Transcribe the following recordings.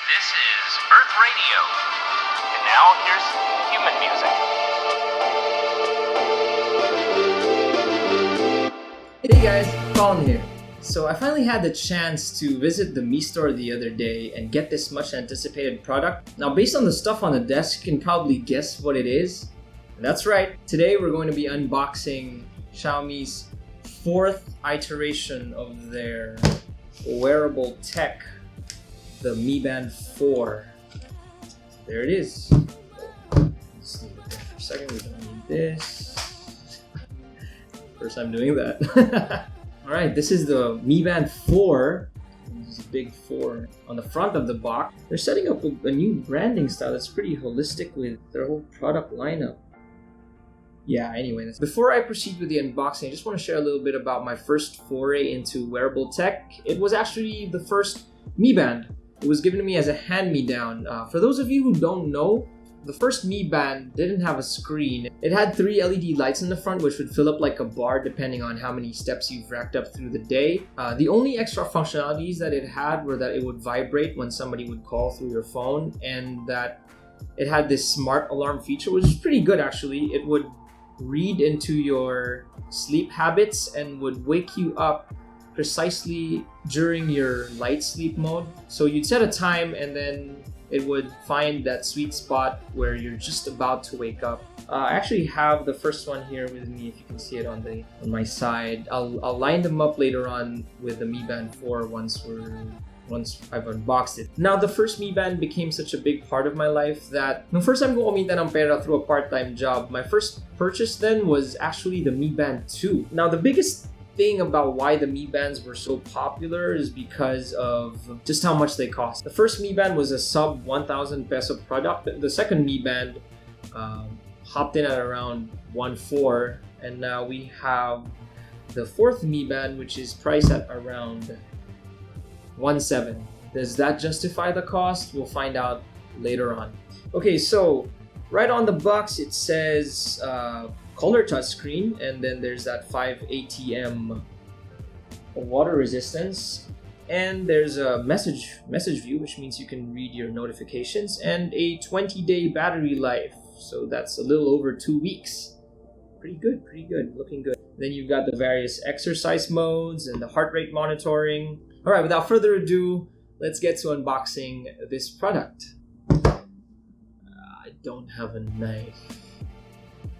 This is Earth Radio. And now here's human music. Hey guys, Colin here. So I finally had the chance to visit the Mi Store the other day and get this much anticipated product. Now based on the stuff on the desk, you can probably guess what it is. And that's right, today we're going to be unboxing Xiaomi's fourth iteration of their wearable tech, the Mi Band 4. There it is. Just leave it there for a second, we don't need this. First time doing that. Alright, this is the Mi Band 4. This is a big 4 on the front of the box. They're setting up a new branding style that's pretty holistic with their whole product lineup. Yeah, anyway, before I proceed with the unboxing, I just want to share a little bit about my first foray into wearable tech. It was actually the first Mi Band. It was given to me as a hand-me-down. For those of you who don't know, the first Mi Band didn't have a screen. It had 3 LED lights in the front which would fill up like a bar depending on how many steps you've racked up through the day. The only extra functionalities that it had were that it would vibrate when somebody would call through your phone, and that it had this smart alarm feature, which is pretty good actually. It would read into your sleep habits and would wake you up precisely during your light sleep mode. So you'd set a time and then it would find that sweet spot where you're just about to wake up. I actually have the first one here with me, if you can see it on my side. I'll line them up later on with the Mi Band 4 once I've unboxed it. Now, the first Mi Band became such a big part of my life that nung first time ko kumita ng pera through a part-time job, my first purchase then was actually the Mi Band 2. Now, the biggest thing about why the Mi Bands were so popular is because of just how much they cost. The first Mi Band was a sub 1,000 peso product. The second Mi Band hopped in at around 1.4, and now we have the fourth Mi Band, which is priced at around 1.7. Does that justify the cost? We'll find out later on. Okay, so right on the box it says color touchscreen, and then there's that 5 ATM water resistance, and there's a message view, which means you can read your notifications, and a 20-day battery life. So that's a little over 2 weeks. Pretty good, looking good. Then you've got the various exercise modes and the heart rate monitoring. All right, without further ado, let's get to unboxing this product. I don't have a knife.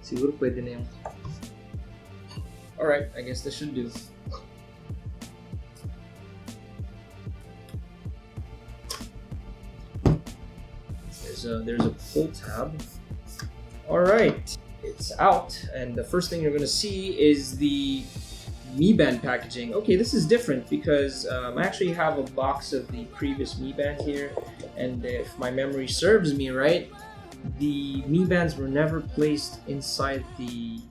Siguro pwede na yung... Alright, I guess this should do. There's a pull tab. Alright, it's out, and the first thing you're gonna see is the Mi Band packaging. Okay, this is different because I actually have a box of the previous Mi Band here, and if my memory serves me right, the Mi Bands were never placed inside the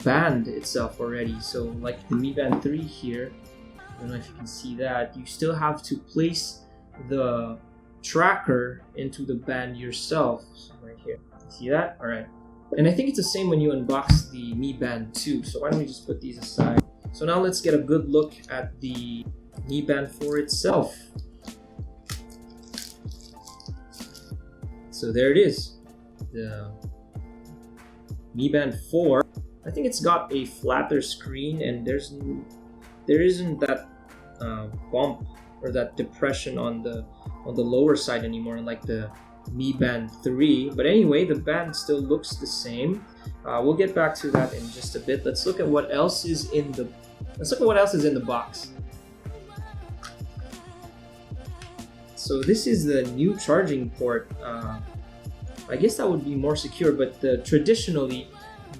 band itself already. So like the Mi Band 3 here, I don't know if you can see that, you still have to place the tracker into the band yourself. So right here, see that? Alright. And I think it's the same when you unbox the Mi Band 2. So why don't we just put these aside? So now let's get a good look at the Mi Band 4 itself. So there it is, the Mi Band 4. I think it's got a flatter screen, and there isn't that bump or that depression on the lower side anymore, like the Mi Band 3. But anyway, the band still looks the same. We'll get back to that in just a bit. Let's look at what else is in the box. So this is the new charging port. I guess that would be more secure, but traditionally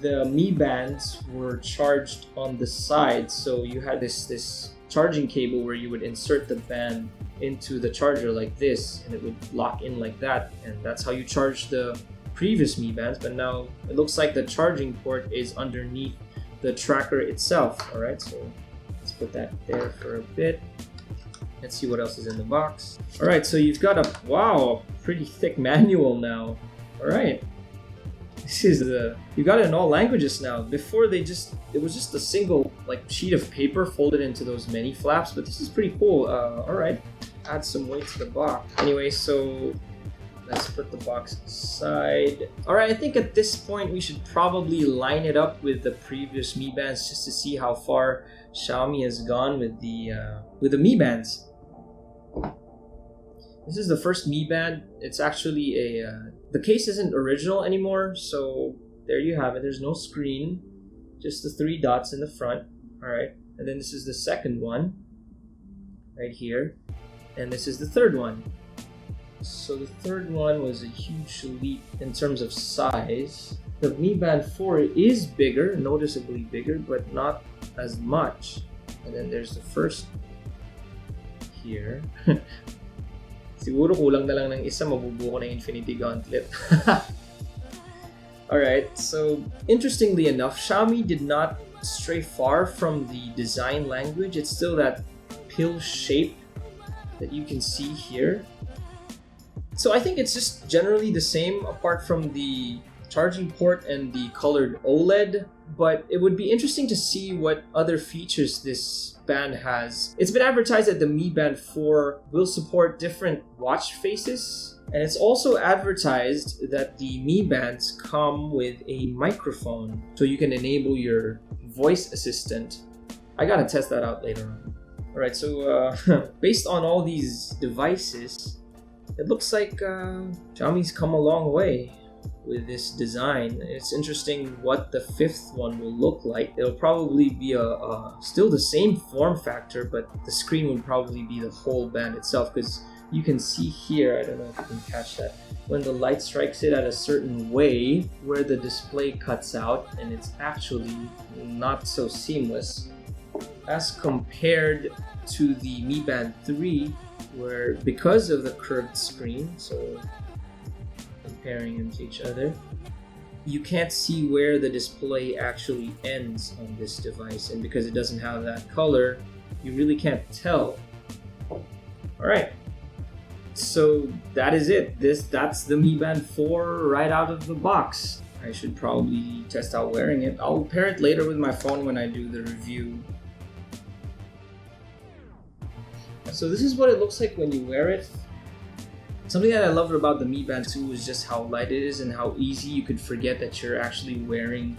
the Mi Bands were charged on the side. So you had this charging cable where you would insert the band into the charger like this, and it would lock in like that, and that's how you charge the previous Mi Bands. But now it looks like the charging port is underneath the tracker itself. Alright, so let's put that there for a bit. Let's see what else is in the box. Alright, so you've got a pretty thick manual now. Alright, this is you got it in all languages now. Before it was just a single like sheet of paper folded into those many flaps, but this is pretty cool. Alright, add some weight to the box. Anyway, so let's put the box aside. Alright, I think at this point we should probably line it up with the previous Mi Bands just to see how far Xiaomi has gone with the Mi Bands. This is the first Mi Band. It's actually the case isn't original anymore, so there you have it. There's no screen, just the 3 dots in the front. Alright, and then this is the second one right here, and this is the third one. So the third one was a huge leap in terms of size. The Mi Band 4 is bigger, noticeably bigger, but not as much. And then there's the first here. Siguro kulang na lang ng isa, mabubuo ko na Infinity Gauntlet. Alright, so interestingly enough, Xiaomi did not stray far from the design language. It's still that pill shape that you can see here. So I think it's just generally the same apart from the charging port and the colored OLED, but it would be interesting to see what other features this band has. It's been advertised that the Mi Band 4 will support different watch faces, and it's also advertised that the Mi Bands come with a microphone so you can enable your voice assistant. I gotta test that out later on. Alright, so based on all these devices, it looks like Xiaomi's come a long way with this design. It's interesting what the fifth one will look like. It'll probably be still the same form factor, but the screen would probably be the whole band itself, because you can see here, I don't know if you can catch that, when the light strikes it at a certain way where the display cuts out, and it's actually not so seamless as compared to the Mi Band 3, where because of the curved screen, so comparing them to each other, you can't see where the display actually ends on this device, and because it doesn't have that color, you really can't tell. Alright, so that is it. That's the Mi Band 4 right out of the box. I should probably test out wearing it. I'll pair it later with my phone when I do the review. So this is what it looks like when you wear it. Something that I loved about the Mi Band 2 is just how light it is and how easy you could forget that you're actually wearing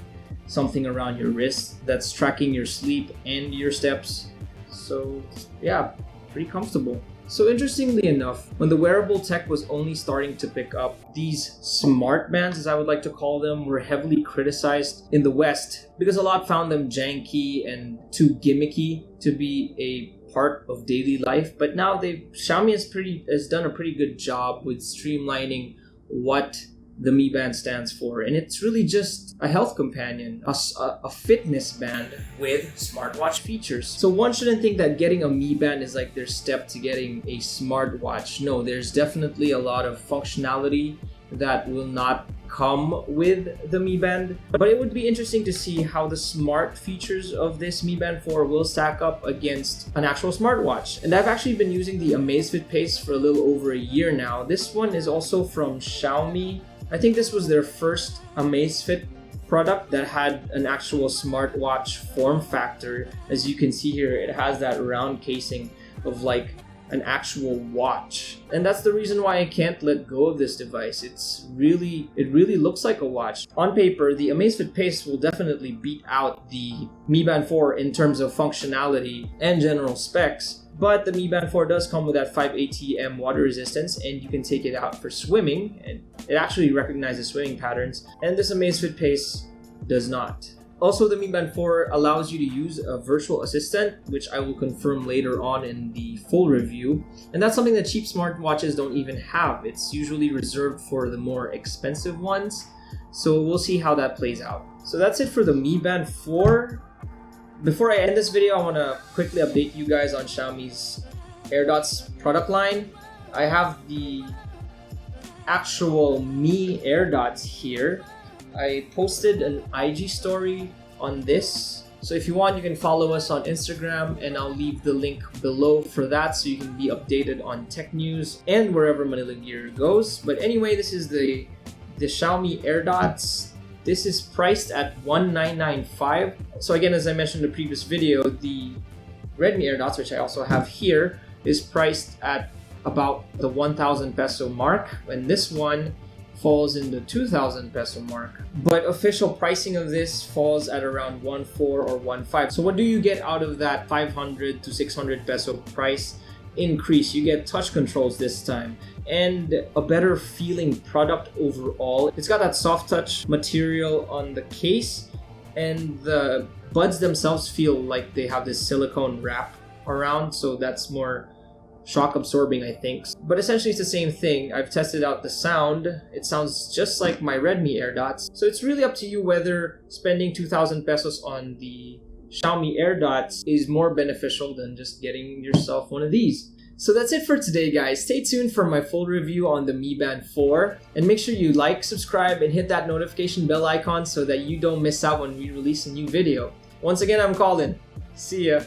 something around your wrist that's tracking your sleep and your steps. So yeah, pretty comfortable. So interestingly enough, when the wearable tech was only starting to pick up, these smart bands, as I would like to call them, were heavily criticized in the West because a lot found them janky and too gimmicky to be a part of daily life. But now Xiaomi has done a pretty good job with streamlining what the Mi Band stands for, and it's really just a health companion, a fitness band with smartwatch features. So one shouldn't think that getting a Mi Band is like their step to getting a smartwatch. No, there's definitely a lot of functionality that will not come with the Mi Band, but it would be interesting to see how the smart features of this Mi Band 4 will stack up against an actual smartwatch. And I've actually been using the Amazfit Pace for a little over a year now. This one is also from Xiaomi. I think this was their first Amazfit product that had an actual smartwatch form factor. As you can see here, it has that round casing of like an actual watch, and that's the reason why I can't let go of this device. It really looks like a watch. On paper, the Amazfit Pace will definitely beat out the Mi Band 4 in terms of functionality and general specs, but the Mi Band 4 does come with that 5 ATM water resistance, and you can take it out for swimming, and it actually recognizes swimming patterns, and this Amazfit Pace does not. Also, the Mi Band 4 allows you to use a virtual assistant, which I will confirm later on in the full review. And that's something that cheap smartwatches don't even have. It's usually reserved for the more expensive ones. So we'll see how that plays out. So that's it for the Mi Band 4. Before I end this video, I want to quickly update you guys on Xiaomi's Airdots product line. I have the actual Mi Airdots here. I posted an IG story on this, so if you want, you can follow us on Instagram, and I'll leave the link below for that so you can be updated on tech news and wherever Manila Gear goes. But anyway, this is the Xiaomi Airdots. This is priced at $1,995. So again, as I mentioned in the previous video, the Redmi Airdots, which I also have here, is priced at about the 1,000 peso mark, and this one falls in the 2,000 peso mark. But official pricing of this falls at around 1,400 or 1,500. So what do you get out of that 500 to 600 peso price increase? You get touch controls this time and a better feeling product overall. It's got that soft touch material on the case, and the buds themselves feel like they have this silicone wrap around, so that's more shock absorbing, I think. But essentially it's the same thing. I've tested out the sound. It sounds just like my Redmi Airdots. So it's really up to you whether spending 2,000 pesos on the Xiaomi Airdots is more beneficial than just getting yourself one of these. So that's it for today, guys. Stay tuned for my full review on the Mi Band 4, and make sure you like, subscribe, and hit that notification bell icon so that you don't miss out when we release a new video. Once again, I'm Colin. See ya.